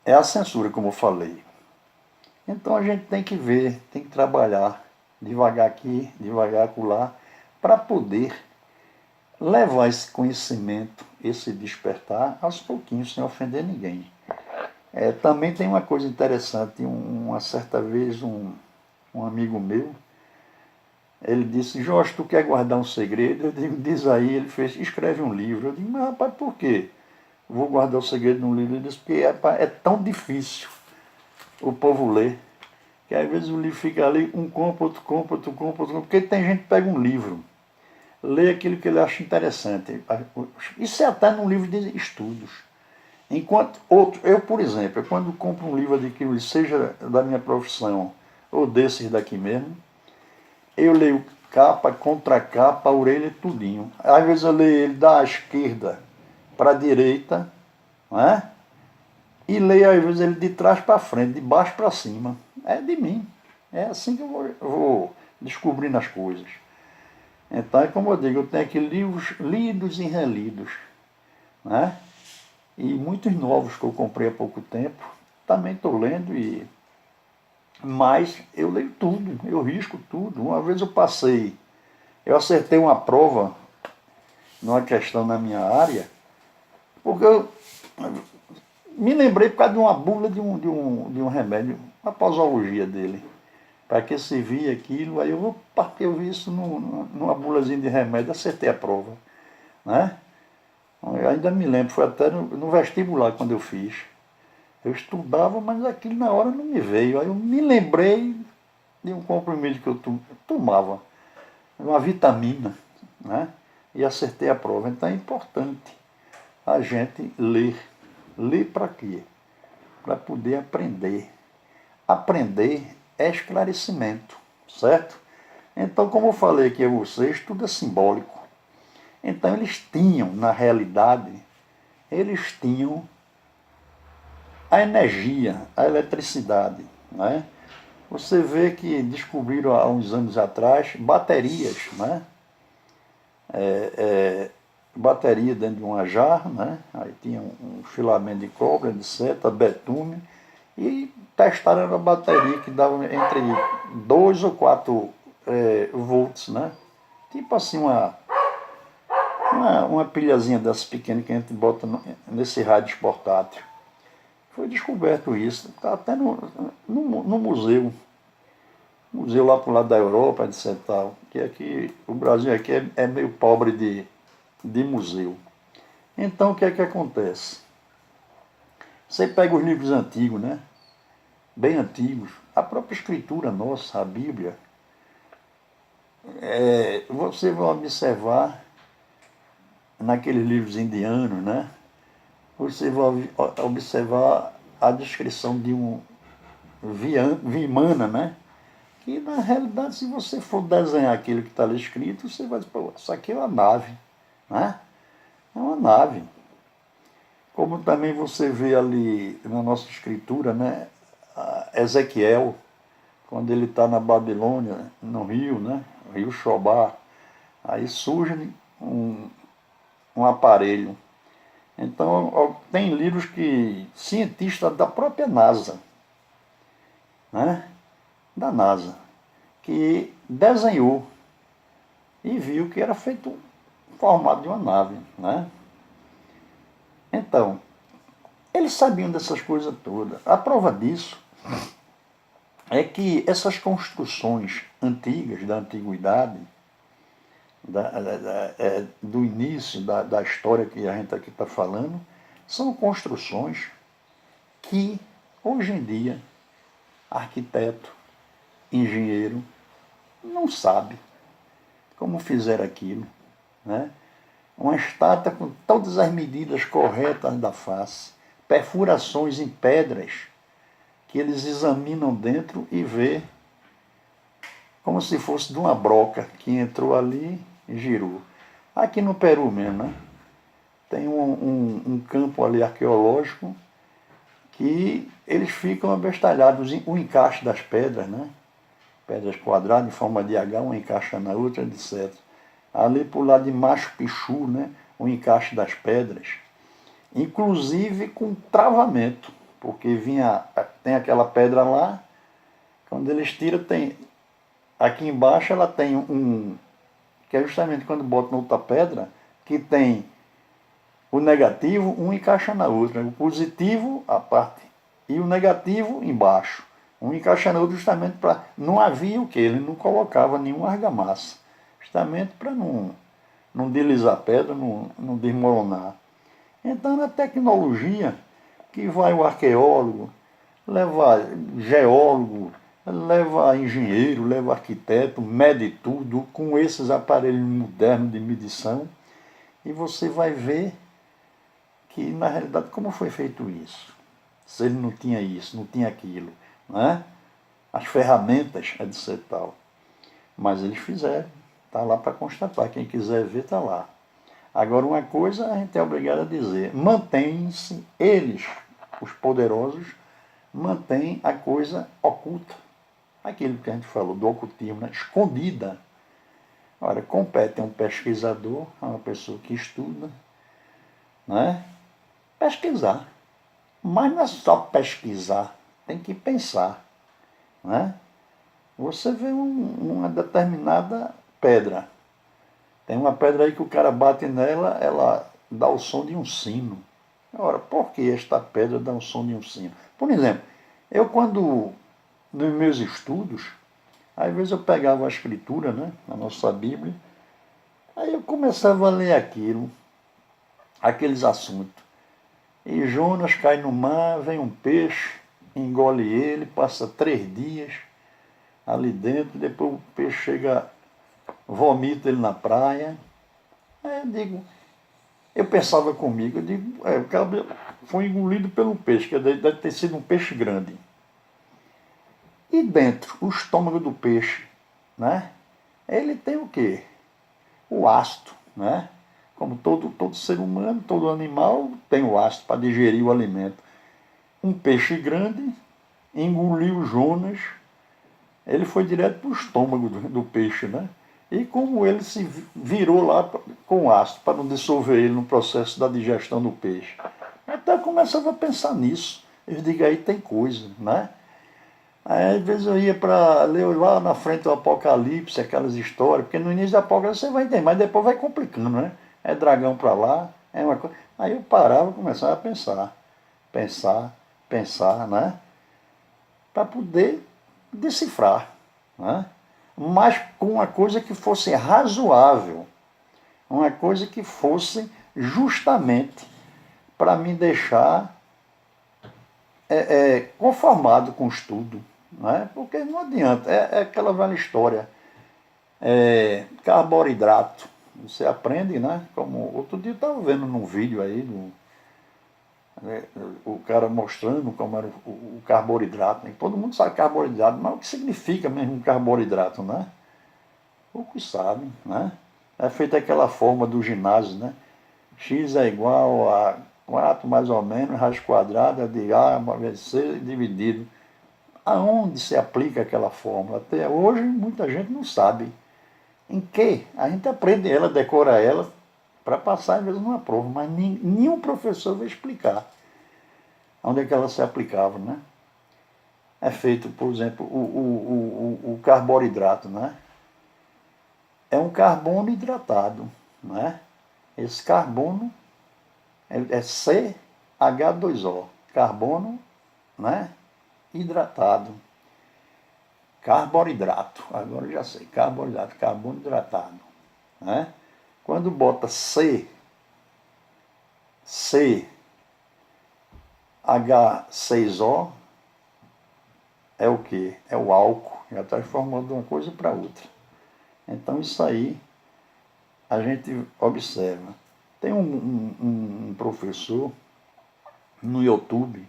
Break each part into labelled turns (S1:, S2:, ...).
S1: é a censura, como eu falei. Então a gente tem que ver, tem que trabalhar devagar aqui, devagar acolá, para poder levar esse conhecimento, esse despertar, aos pouquinhos, sem ofender ninguém. Também tem uma coisa interessante, uma certa vez um amigo meu, ele disse, Jorge, tu quer guardar um segredo? Eu digo, diz aí, ele fez, escreve um livro. Eu digo, mas rapaz, por quê? Vou guardar o segredo num livro. Ele disse, porque é tão difícil o povo ler, que às vezes o livro fica ali, um compra, outro compra, outro compra, outro compra, porque tem gente que pega um livro, lê aquilo que ele acha interessante. Isso é até num livro de estudos. Enquanto outro, eu, por exemplo, quando compro um livro adquirido, seja da minha profissão ou desses daqui mesmo, eu leio capa, contracapa, orelha, tudinho. Às vezes eu leio ele da esquerda para a direita, não é? E leio às vezes ele de trás para frente, de baixo para cima. É de mim. É assim que eu vou descobrindo as coisas. Então é como eu digo, eu tenho aqui livros lidos e relidos, né? E muitos novos que eu comprei há pouco tempo. Também estou lendo, mas eu leio tudo, eu risco tudo. Uma vez eu acertei uma prova numa questão na minha área, porque eu me lembrei por causa de uma bula de um remédio, uma posologia dele. Para que servia aquilo, aí eu vi isso numa bulazinha de remédio, acertei a prova. Né? Eu ainda me lembro, foi até no vestibular quando eu fiz. Eu estudava, mas aquilo na hora não me veio. Aí eu me lembrei de um comprimido que eu tomava, uma vitamina, né? E acertei a prova. Então é importante a gente ler. Ler para quê? Para poder aprender. Aprender é esclarecimento, certo? Então, como eu falei aqui a vocês, tudo é simbólico. Então eles tinham, na realidade, eles tinham a energia, a eletricidade, né? Você vê que descobriram há uns anos atrás baterias, né? Bateria dentro de uma jarra, né? Aí tinha um filamento de cobre, de seta, betume, e testaram a bateria que dava entre 2 ou 4 volts, né? Tipo assim uma pilhazinha dessas pequenas que a gente bota nesse rádio portátil. Foi descoberto isso, está até no museu. Museu lá para o lado da Europa, etc. Tal, que aqui, o Brasil aqui é meio pobre de museu. Então o que é que acontece? Você pega os livros antigos, né? Bem antigos, a própria escritura nossa, a Bíblia, você vai observar naqueles livros indianos, né? Você vai observar a descrição de um Vimana, né? Que na realidade, se você for desenhar aquilo que está ali escrito, você vai dizer, pô, isso aqui é uma nave, né? É uma nave. Como também você vê ali na nossa escritura, né? Ezequiel, quando ele está na Babilônia, no rio, né? Rio Shobá, aí surge um aparelho. Então, tem livros que cientistas da própria NASA, né? Da NASA, que desenhou e viu que era feito um formato de uma nave, né? Então, eles sabiam dessas coisas todas. A prova disso é que essas construções antigas, da antiguidade, do início da história que a gente aqui está falando, são construções que, hoje em dia, arquiteto, engenheiro, não sabe como fizeram aquilo, né? Uma estátua com todas as medidas corretas da face, perfurações em pedras que eles examinam dentro e vê como se fosse de uma broca que entrou ali e girou. Aqui no Peru mesmo, né? Tem um campo ali arqueológico que eles ficam abestalhados, o encaixe das pedras, né? Pedras quadradas em forma de H, uma encaixa na outra, etc. Ali por lado de Machu Picchu, né? O encaixe das pedras, inclusive com travamento. porque tem aquela pedra lá, quando eles tiram, aqui embaixo ela tem que é justamente quando botam outra pedra, que tem o negativo, um encaixa na outra, o positivo, a parte, e o negativo embaixo. Um encaixa na outra justamente para... Não havia o que? Ele não colocava nenhuma argamassa, justamente para não deslizar a pedra, não desmoronar. Então, na tecnologia, que vai o arqueólogo, leva geólogo, leva engenheiro, leva arquiteto, mede tudo com esses aparelhos modernos de medição, e você vai ver que, na realidade, como foi feito isso? Se ele não tinha isso, não tinha aquilo, né? As ferramentas, etc. Tal. Mas eles fizeram, está lá para constatar, quem quiser ver está lá. Agora, uma coisa a gente é obrigado a dizer, mantém-se, eles, os poderosos, mantêm a coisa oculta. Aquilo que a gente falou do ocultismo, né? Escondida. Ora, compete a um pesquisador, a uma pessoa que estuda, né? Pesquisar. Mas não é só pesquisar, tem que pensar, né? Você vê uma determinada pedra. Tem uma pedra aí que o cara bate nela, ela dá o som de um sino. Ora, por que esta pedra dá o som de um sino? Por exemplo, eu quando, nos meus estudos, às vezes eu pegava a escritura, né, a nossa Bíblia, aí eu começava a ler aqueles assuntos. E Jonas cai no mar, vem um peixe, engole ele, passa 3 dias ali dentro, depois o peixe chega, vomita ele na praia. Aí eu pensava comigo, o cara foi engolido pelo peixe, que deve ter sido um peixe grande. E dentro, o estômago do peixe, né? Ele tem o quê? O ácido, né? Como todo ser humano, todo animal tem o ácido para digerir o alimento. Um peixe grande engoliu Jonas, ele foi direto para o estômago do peixe, né? E como ele se virou lá com ácido para não dissolver ele no processo da digestão do peixe. Até eu começava a pensar nisso. Eu digo, aí tem coisa, né? Aí, às vezes eu ia para ler lá na frente do Apocalipse, aquelas histórias, porque no início do Apocalipse você vai entender, mas depois vai complicando, né? É dragão para lá, é uma coisa. Aí eu parava e começava a pensar, né? Para poder decifrar, né? Mas com uma coisa que fosse razoável, uma coisa que fosse justamente para me deixar conformado com o estudo, né? Porque não adianta, é aquela velha história, carboidrato, você aprende, né? Como outro dia eu estava vendo num vídeo aí, o cara mostrando como era o carboidrato, né? Todo mundo sabe carboidrato, mas o que significa mesmo um carboidrato, né? Poucos sabem, né? É feita aquela forma do ginásio, né? X é igual a 4 mais ou menos, raiz quadrada de A vezes C dividido. Aonde se aplica aquela fórmula? Até hoje muita gente não sabe. Em que? A gente aprende ela, decora ela, para passar às vezes numa prova, mas nenhum professor vai explicar onde é que ela se aplicava, né? É feito, por exemplo, o carboidrato, né? É um carbono hidratado, né? Esse carbono é CH2O, carbono, né? Hidratado. Carboidrato, agora eu já sei, carboidrato, carbono hidratado, né? Quando bota CH6O, é o que? É o álcool, já está transformando de uma coisa para outra. Então isso aí a gente observa. Tem um professor no YouTube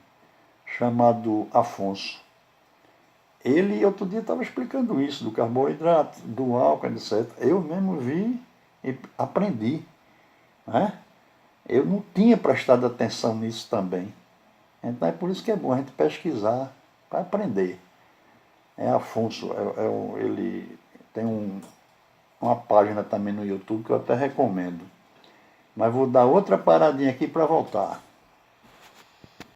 S1: chamado Afonso. Ele outro dia estava explicando isso, do carboidrato, do álcool, etc. Eu mesmo vi e aprendi, né? Eu não tinha prestado atenção nisso também. Então é por isso que é bom a gente pesquisar para aprender. Afonso, ele tem uma página também no YouTube que eu até recomendo. Mas vou dar outra paradinha aqui para voltar.